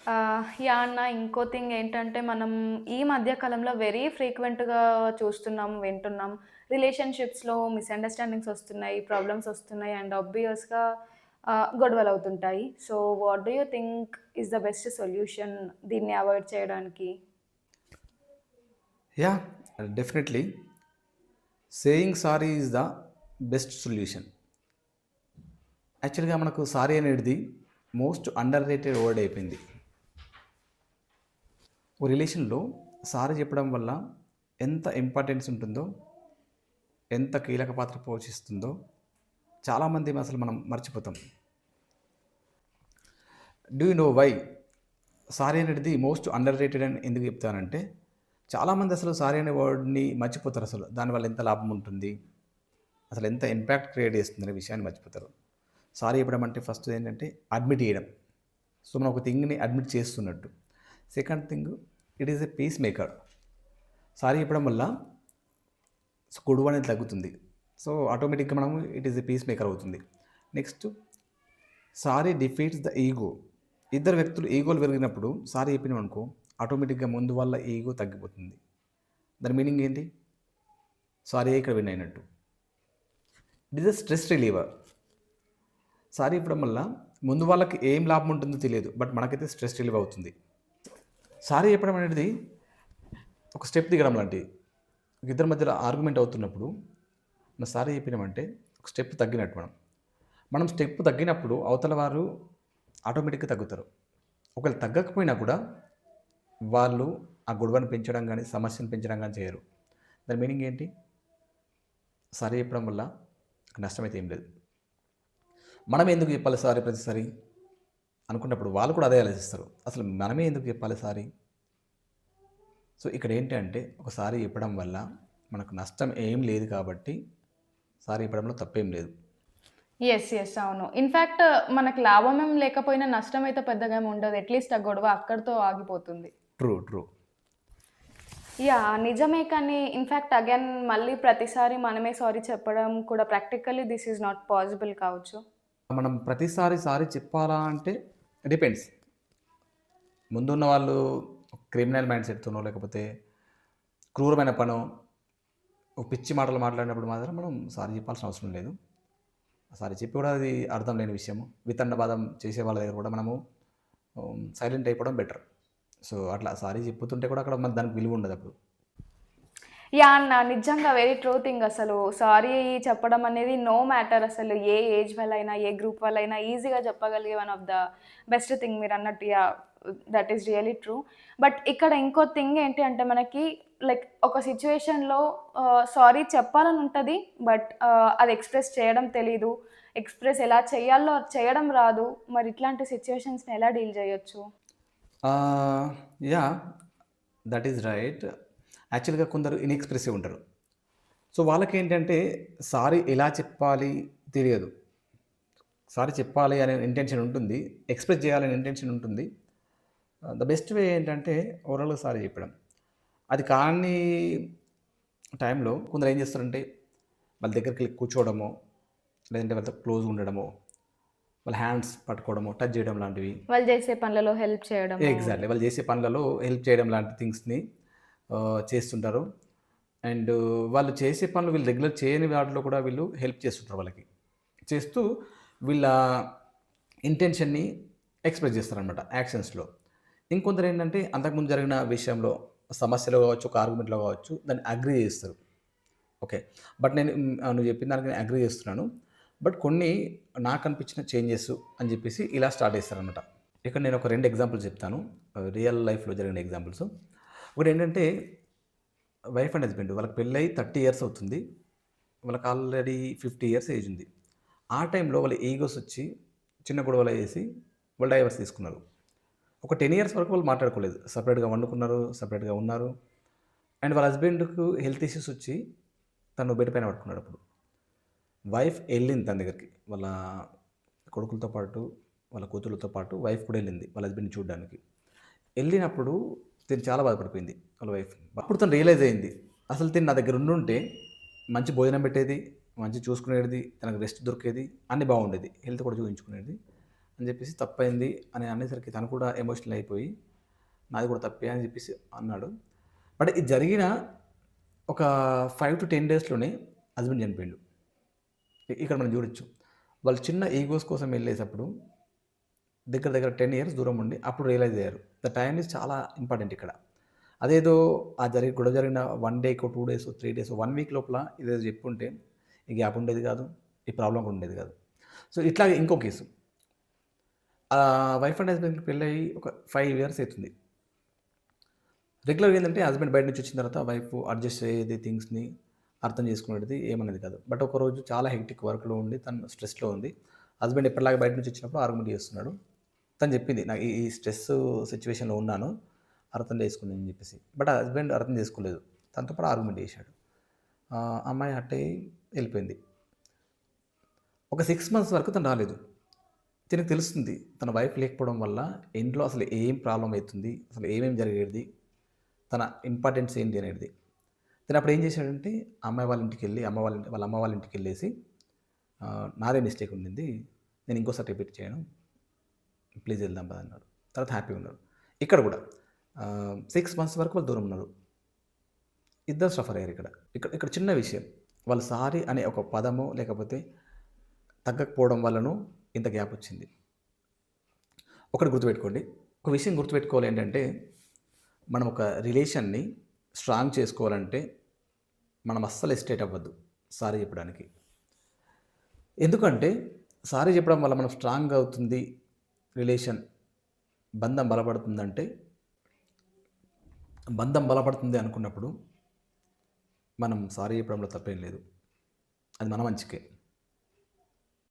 Yeah! అన్న ఇంకో thing ఏంటంటే, మనం ఈ మధ్య కాలంలో వెరీ ఫ్రీక్వెంట్‌గా చూస్తున్నాం, వింటున్నాం. రిలేషన్‌షిప్స్‌లో మిస్‌అండర్‌స్టాండింగ్స్ ఒస్తున్నాయి, ప్రాబ్లమ్స్ ఒస్తున్నాయి అండ్ ఆబ్వియస్‌గా గొడవలవుతుంటాయి. So, what do you think is the best solution దీన్ని అవాయిడ్ చేయడానికి? Yeah, definitely. Saying sorry is the best solution. యాక్చువల్‌గా మనకు సారీ అనేది మోస్ట్ అండర్ రేటెడ్ వర్డ్ అయిపోయింది. ఓ రిలేషన్‌లో సారీ చెప్పడం వల్ల ఎంత ఇంపార్టెన్స్ ఉంటుందో, ఎంత కీలక పాత్ర పోషిస్తుందో చాలామంది అసలు మనం మర్చిపోతాం. Do you know why? Sorry అనేది మోస్ట్ అండర్ రేటెడ్ అని ఎందుకు చెప్తానంటే, చాలామంది అసలు సారీ అనే వర్డ్‌ని మర్చిపోతారు అసలు. దానివల్ల ఎంత లాభం ఉంటుంది? అసలు ఎంత ఇంపాక్ట్ క్రియేట్ చేస్తుందనే విషయాన్ని మర్చిపోతారు. సారీ చెప్పడం అంటే ఫస్ట్ ఏంటంటే అడ్మిట్ చేయడం. సో, మనం ఒక థింగ్‌ని అడ్మిట్ చేస్తున్నట్టు. Second thing it is a peace maker. Sorry చెప్పడం వల్ల గొడవ అనేది తగ్గుతుంది. సో, ఆటోమేటిక్‌గా మనం it is a peace maker అవుతుంది. Next sorry defeats the ego. ఇద్దరు వ్యక్తులు ఈగోలు పెరిగినప్పుడు సారీ చెప్పినామనుకో ఆటోమేటిక్‌గా ముందు వాళ్ళ ఈగో తగ్గిపోతుంది. దాని మీనింగ్ ఏంటి? సారీయే ఇక్కడ విన్ అయినట్టు. It is a stress reliever. Sorry చెప్పడం వల్ల ముందు వాళ్ళకి ఏం లాభం ఉంటుందో తెలియదు. బట్ మనకైతే స్ట్రెస్ రిలీవ్ అవుతుంది. సారీ చెప్పడం అనేది ఒక స్టెప్ దిగడం లాంటిది. ఇద్దరి మధ్యలో ఆర్గ్యుమెంట్ అవుతున్నప్పుడు మనం సారీ చెప్పినామంటే ఒక స్టెప్ తగ్గినట్టు మనం. మనం స్టెప్ తగ్గినప్పుడు అవతల వారు ఆటోమేటిక్‌గా తగ్గుతారు. ఒకవేళ తగ్గకపోయినా కూడా వాళ్ళు ఆ గొడవను పెంచడం గానీ, సమస్యను పెంచడం గానీ చేయరు. దాని మీనింగ్ ఏంటి? సారీ చెప్పడం వల్ల నష్టమైతే ఏం లేదు. మనమే ఎందుకు చెప్పాలి సారీ ప్రతిసారి అనుకున్నప్పుడు వాళ్ళు కూడా అదే ఆలోచిస్తారు. అసలు మనమే ఎందుకు చెప్పాలి సారీ? సో, ఇక్కడ ఏంటంటే ఒక సారీ చెప్పడం వల్ల మనకు నష్టం ఏం లేదు కాబట్టి సారీ చెప్పడంలో తప్పేం లేదు. యెస్. యెస్. అవును. ఇన్‌ఫాక్ట్ మనకు లాభమేం లేకపోయినా నష్టమైతే పెద్దగా ఏమి ఉండదు. అట్‌లీస్ట్ ఆ గొడవ అక్కడితో ఆగిపోతుంది. ట్రూ. ట్రూ. యాహ్! నిజమే కానీ ఇన్‌ఫాక్ట్ అగైన్ మళ్ళీ ప్రతిసారి మనమే సారీ చెప్పడం కూడా practically this is not possible కావచ్చు. మనం ప్రతిసారి సారీ చెప్పాలా అంటే డిపెండ్స్. ముందున్న వాళ్ళు క్రిమినల్ మైండ్ సెట్‌తోనో లేకపోతే క్రూరమైన పనో, ఒక పిచ్చి మాటలు మాట్లాడినప్పుడు మాత్రం మనం సారీ చెప్పాల్సిన అవసరం లేదు. సారీ చెప్పి కూడా అది అర్థం లేని విషయము. వితండవాదం చేసే వాళ్ళ దగ్గర కూడా మనము సైలెంట్ అయిపోవడం బెటర్. సో, అట్లా సారీ చెప్పుతుంటే కూడా అక్కడ మన దానికి విలువ ఉండదప్పుడు. యాహ్! అన్న నిజంగా వెరీ ట్రూ థింగ్ అసలు. సారీ చెప్పడం అనేది నో మ్యాటర్ అసలు ఏ ఏజ్ వాళ్ళైనా, ఏ గ్రూప్ వాళ్ళైనా ఈజీగా చెప్పగలిగే one of the best thing మీరన్నట్టు yeah! That is really true. But ఇక్కడ ఇంకో థింగ్ ఏంటి అంటే మనకి లైక్ ఒక సిట్యుయేషన్‌లో సారీ చెప్పాలని ఉంటది. బట్ అది ఎక్స్‌ప్రెస్ చేయడం తెలీదు. ఎక్స్‌ప్రెస్ ఎలా చేయాలో చేయడం రాదు. మరి ఇట్లాంటి సిట్యుయేషన్స్‌ని ఎలా డీల్ చేయొచ్చు? ఆహ్, యాహ్! That is right. యాక్చువల్‌గా కొందరు ఇన్‌ఎక్స్‌ప్రెసివ్ ఉంటారు. సో, వాళ్ళకేంటంటే సారీ ఎలా చెప్పాలి తెలియదు. సారీ చెప్పాలి అనే ఇంటెన్షన్ ఉంటుంది. ఎక్స్‌ప్రెస్ చేయాలనే ఇంటెన్షన్ ఉంటుంది. ద బెస్ట్ వే ఏంటంటే ఓరల్‌గా సారీ చెప్పడం. అది కాని టైంలో కొందరు ఏం చేస్తారంటే వాళ్ళ దగ్గరికెళ్ళి కూర్చోవడమో, లేదంటే వాళ్ళతో క్లోజ్‌గా ఉండడమో, వాళ్ళ హ్యాండ్స్ పట్టుకోవడమో, టచ్ చేయడం లాంటివి. వాళ్ళు చేసే పనులలో హెల్ప్ చేయడము. ఎగ్జాక్ట్‌లీ. వాళ్ళు చేసే పనులలో హెల్ప్ చేయడం లాంటి థింగ్స్‌ని చేస్తుంటారు. అండ్ వాళ్ళు చేసే పనులు వీళ్ళు రెగ్యులర్ చేయని వాటిలో కూడా వీళ్ళు హెల్ప్ చేస్తుంటారు వాళ్ళకి. చేస్తూ వీళ్ళ ఇంటెన్షన్‌ని ఎక్స్‌ప్రెస్ చేస్తారనమాట యాక్షన్స్‌లో. ఇంకొందరేంటంటే అంతకుముందు జరిగిన విషయంలో సమస్యలో కావచ్చు, ఒక ఆర్గ్యుమెంట్‌లో కావచ్చు దాన్ని అగ్రీ చేస్తారు. ఓకే. బట్ నేను నువ్వు చెప్పిన దానికి నేను అగ్రీ చేస్తున్నాను. బట్ కొన్ని నాకనిపించిన చేంజెస్ అని చెప్పేసి ఇలా స్టార్ట్ చేస్తారనమాట. ఇక్కడ నేను ఒక 2 ఎగ్జాంపుల్స్ చెప్తాను. రియల్ లైఫ్‌లో జరిగిన ఎగ్జాంపుల్స్. ఒకటేంటంటే వైఫ్ అండ్ హస్బెండ్ వాళ్ళకి పెళ్ళై 30 ఇయర్స్ అవుతుంది. వాళ్ళకి ఆల్రెడీ 50 ఇయర్స్ ఏజ్ ఉంది. ఆ టైంలో వాళ్ళ ఈగోస్ వచ్చి చిన్న గొడవలు చేసి వాళ్ళు డైవర్స్ తీసుకున్నారు. ఒక 10 ఇయర్స్ వరకు వాళ్ళు మాట్లాడుకోలేదు. సెపరేట్‌గా వండుకున్నారు, సెపరేట్‌గా ఉన్నారు. అండ్ వాళ్ళ హస్బెండ్‌కు హెల్త్ ఇష్యూస్ వచ్చి తను బెడ్ పైన పడుకున్నాడు అప్పుడు. వైఫ్ ఎళ్ళింది తన దగ్గరికి. వాళ్ళ కొడుకులతో పాటు, వాళ్ళ కూతుర్లతో పాటు వైఫ్ కూడా ఎళ్ళింది వాళ్ళ హస్బెండ్‌ని చూడడానికి. ఎళ్ళినప్పుడు తిను చాలా బాధపడిపోయింది వాళ్ళ వైఫ్. అప్పుడు తను రియలైజ్ అయింది. అసలు తిను నా దగ్గర ఉండుంటే మంచి భోజనం పెట్టేది, మంచిగా చూసుకునేది, తనకు రెస్ట్ దొరికేది, అన్నీ బాగుండేది. హెల్త్ కూడా చూయించుకునేది. అని చెప్పేసి తప్పైంది అని అనేసరికి తను కూడా ఎమోషనల్ అయిపోయి నాది కూడా తప్పే అని చెప్పేసి అన్నాడు. బట్ ఇది జరిగిన ఒక 5 to 10 డేస్‌లోనే హస్బెండ్ చనిపోయిండు. ఇక్కడ మనం చూడొచ్చు. వాళ్ళు చిన్న ఈగోస్ కోసం వెళ్ళేటప్పుడు దగ్గర దగ్గర 10 ఇయర్స్ దూరం ఉండి అప్పుడు రియలైజ్ అయ్యారు. ద టైమ్ ఈజ్ చాలా ఇంపార్టెంట్ ఇక్కడ. అదేదో గొడవ జరిగిన 1 డేకో, 2 డేసో, 3 డేసో, 1 వీక్ లోపల ఇదేదో చెప్పుంటే ఈ గ్యాప్ ఉండేది కాదు. ఈ ప్రాబ్లమ్ కూడా ఉండేది కాదు. సో ఇట్లాగే ఇంకో కేసు. వైఫ్ అండ్ హస్బెండ్‌కి పెళ్ళయి ఒక 5 ఇయర్స్ అయితుంది. రెగ్యులర్‌గా ఏందంటే హస్బెండ్ బయట నుంచి వచ్చిన తర్వాత వైఫ్ అడ్జస్ట్ అయ్యేది, థింగ్స్‌ని అర్థం చేసుకునేది ఏమనేది కాదు. బట్ ఒకరోజు చాలా హెక్టిక్ వర్క్‌లో ఉండి తను స్ట్రెస్‌లో ఉంది. హస్బెండ్ ఎప్పటిలాగా బయట నుంచి వచ్చినప్పుడు ఆర్గ్యుమెంట్ చేస్తున్నాడు. తను చెప్పింది నాకు ఈ స్ట్రెస్ సిట్యుయేషన్‌లో ఉన్నాను. అర్థం చేసుకుని అని చెప్పేసి. బట్ హస్బెండ్ అర్థం చేసుకోలేదు. తనతో పాటు ఆర్గ్యుమెంట్ చేశాడు. అమ్మాయి హర్ట్ అయ్యి వెళ్ళిపోయింది. ఒక 6 మంత్స్ వరకు తను రాలేదు. తినకు తెలుస్తుంది తన వైఫ్ లేకపోవడం వల్ల ఇంట్లో అసలు ఏం ప్రాబ్లమ్ అవుతుంది, అసలు ఏమేమి జరిగేది, తన ఇంపార్టెన్స్ ఏంటి అనేది. తను అప్పుడు ఏం చేశాడంటే అమ్మాయి వాళ్ళ ఇంటికి వెళ్ళి వాళ్ళ అమ్మ వాళ్ళ ఇంటికి వెళ్ళేసి నాదే మిస్టేక్ ఉండింది, నేను ఇంకోసారి రిపీట్ చేయను, ప్లీజ్ వెళ్దాం పద అన్నాడు. తర్వాత హ్యాపీగా ఉన్నారు. ఇక్కడ కూడా 6 మంత్స్ వరకు వాళ్ళు దూరం ఉన్నారు. ఇద్దరు సఫర్ అయ్యారు. ఇక్కడ ఇక్కడ ఇక్కడ చిన్న విషయం, వాళ్ళు సారీ అనే ఒక పదము లేకపోతే తగ్గకపోవడం వల్లనూ ఇంత గ్యాప్ వచ్చింది. ఒకటి గుర్తుపెట్టుకోండి, ఒక విషయం గుర్తుపెట్టుకోవాలి ఏంటంటే మనం ఒక రిలేషన్ని స్ట్రాంగ్ చేసుకోవాలంటే మనం అస్సలు ఎస్టేట్ అవ్వద్దు సారీ చెప్పడానికి. ఎందుకంటే సారీ చెప్పడం వల్ల మనం స్ట్రాంగ్ అవుతుంది, రిలేషన్ బంధం బలపడుతుంది అనుకున్నప్పుడు మనం సారీ చెప్పడంలో తప్పేం లేదు. అది మన మంచికే.